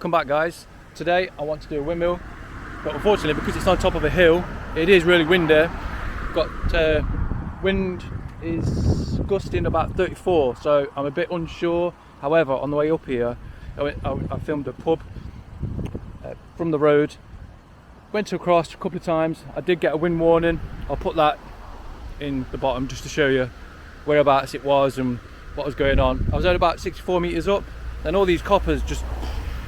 Welcome back, guys. Today I want to do a windmill, but unfortunately because it's on top of a hill, it is really windy. Wind is gusting about 34, so I'm a bit unsure. However, on the way up here I filmed a pub from the road, went across a couple of times. I did get a wind warning. I'll put that in the bottom just to show you whereabouts it was and what was going on. I was at about 64 meters up, and all these coppers just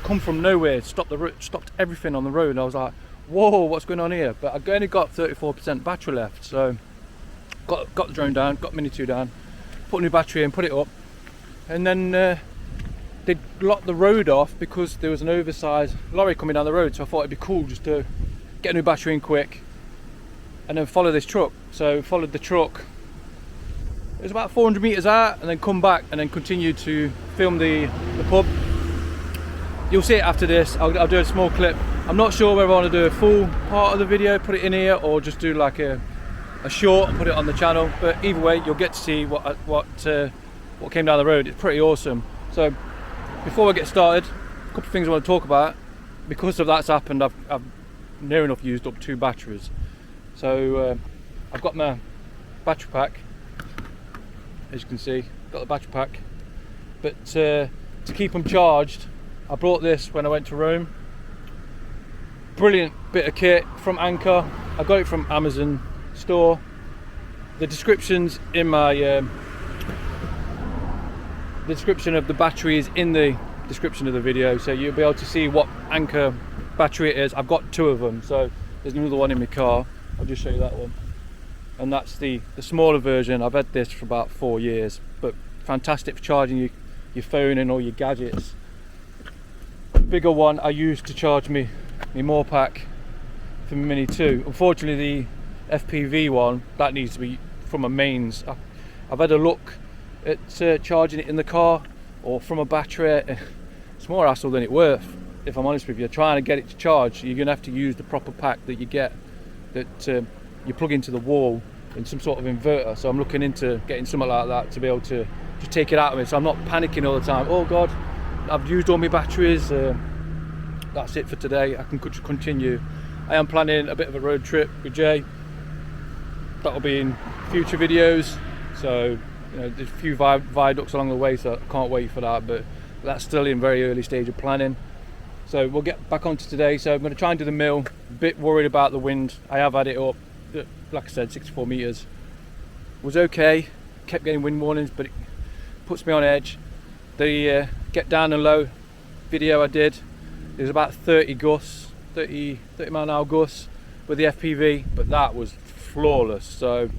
come from nowhere, stopped everything on the road, and I was like, whoa, what's going on here? But I only got 34% battery left, so got the drone down, got Mini 2 down, put a new battery in, put it up, and then they locked the road off because there was an oversized lorry coming down the road. So I thought it'd be cool just to get a new battery in quick and then follow this truck. So followed the truck. It was about 400 meters out, and then come back and then continue to film the pub. You'll see it after this. I'll do a small clip. I'm not sure whether I want to do a full part of the video, put it in here, or just do like a short and put it on the channel. But either way, you'll get to see what came down the road. It's pretty awesome. So before we get started, a couple of things I want to talk about. Because of that's happened, I've near enough used up 2 batteries. So I've got my battery pack. As you can see, got the battery pack. But to keep them charged, I brought this when I went to Rome. Brilliant bit of kit from Anchor. I got it from Amazon store. The descriptions in my the description of the battery is in the description of the video, so you'll be able to see what Anchor battery it is. I've got 2 of them, so there's another one in my car. I'll just show you that one, and that's the smaller version. I've had this for about 4 years, but fantastic for charging your phone and all your gadgets. The bigger one I use to charge my more pack for my Mini 2. Unfortunately, the FPV one, that needs to be from a mains. I've had a look at charging it in the car or from a battery. It's more hassle than it's worth, if I'm honest with you. Trying to get it to charge, you're going to have to use the proper pack that you get, that you plug into the wall in some sort of inverter. So I'm looking into getting something like that to be able to just take it out of it, so I'm not panicking all the time. Oh god, I've used all my batteries. That's it for today. I can continue. I am planning a bit of a road trip with Jay. That'll be in future videos. So there's a few viaducts along the way, so I can't wait for that. But that's still in very early stage of planning. So we'll get back onto today. So I'm going to try and do the mill. A bit worried about the wind. I have had it up, like I said, 64 meters. Was okay. Kept getting wind warnings, but it puts me on edge. The get down and low video I did, there's about 30 gusts, 30 mile an hour gusts with the FPV, but that was flawless. So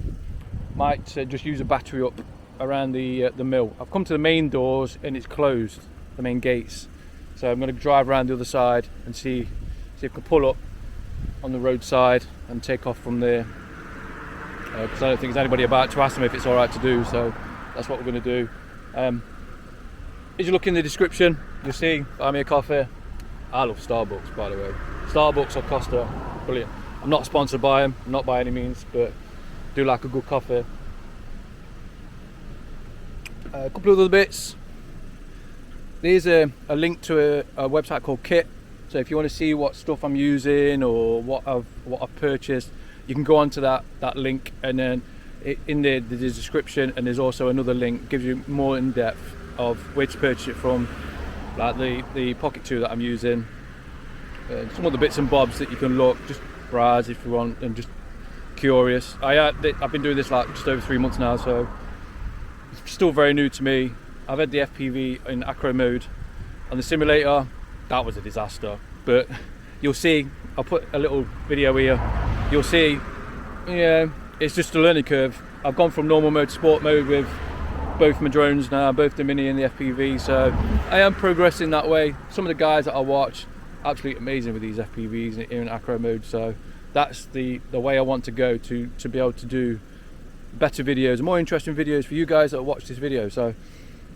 might just use a battery up around the mill. I've come to the main doors and it's closed, the main gates. So I'm going to drive around the other side and see if I can pull up on the roadside and take off from there. Because I don't think there's anybody about to ask them if it's all right to do. So that's what we're going to do. As you look in the description, you'll see buy me a coffee. I love Starbucks, by the way. Starbucks or Costa, brilliant. I'm not sponsored by them, not by any means, but do like a good coffee. A couple of other bits. There's a link to a website called Kit. So if you want to see what stuff I'm using or what I've purchased, you can go onto that link, and then in the description, and there's also another link gives you more in depth of where to purchase it from, like the Pocket 2 that I'm using, some other bits and bobs that you can look, just browse if you want, and just curious. I've been doing this like just over 3 months now, so it's still very new to me. I've had the FPV in acro mode. On the simulator, that was a disaster, but you'll see, I'll put a little video here, you'll see, yeah, it's just a learning curve. I've gone from normal mode to sport mode with both my drones now, both the Mini and the FPV, so I am progressing that way. Some of the guys that I watch, absolutely amazing with these FPVs in acro mode, so that's the way I want to go to be able to do better videos, more interesting videos for you guys that watch this video. So,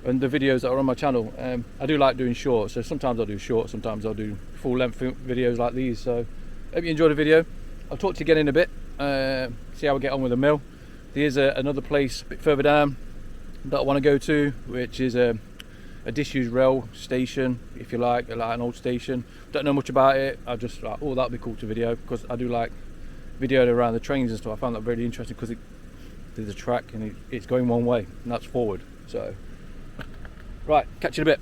and the videos that are on my channel, I do like doing shorts, so sometimes I'll do shorts, sometimes I'll do full length videos like these. So hope you enjoyed the video. I'll talk to you again in a bit, see how we get on with the mill. There's another place a bit further down that I want to go to, which is a disused rail station, if you like an old station. Don't know much about it. I just like, oh, that'd be cool to video, because I do like video around the trains and stuff. I found that really interesting because there's a track and it's going one way, and that's forward. So, right, catch you in a bit.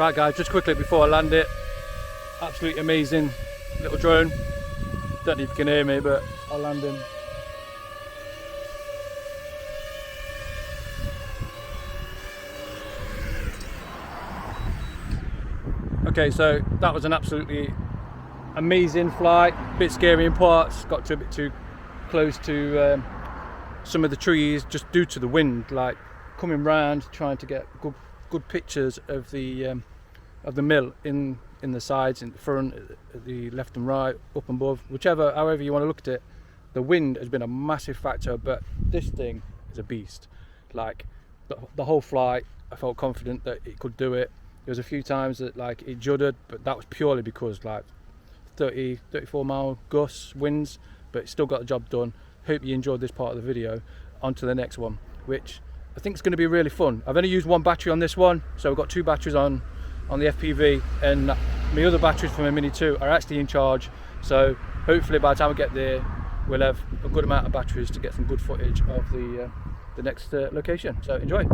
Right guys, just quickly before I land it, absolutely amazing little drone. Don't know if you can hear me, but I'll land him. Okay, so that was an absolutely amazing flight. Bit scary in parts, got to a bit too close to some of the trees just due to the wind, like coming round trying to get good pictures of the mill in the sides, in the front, the left and right, up and above, however you want to look at it. The wind has been a massive factor, but this thing is a beast. Like the whole flight, I felt confident that it could do it. There was a few times that like it juddered, but that was purely because like 34 mile gusts, winds, but it still got the job done. Hope you enjoyed this part of the video. On to the next one, which I think is going to be really fun. I've only used one battery on this one, so I've got 2 batteries on the FPV, and my other batteries from my Mini 2 are actually in charge, so hopefully by the time we get there we'll have a good amount of batteries to get some good footage of the next location. So enjoy.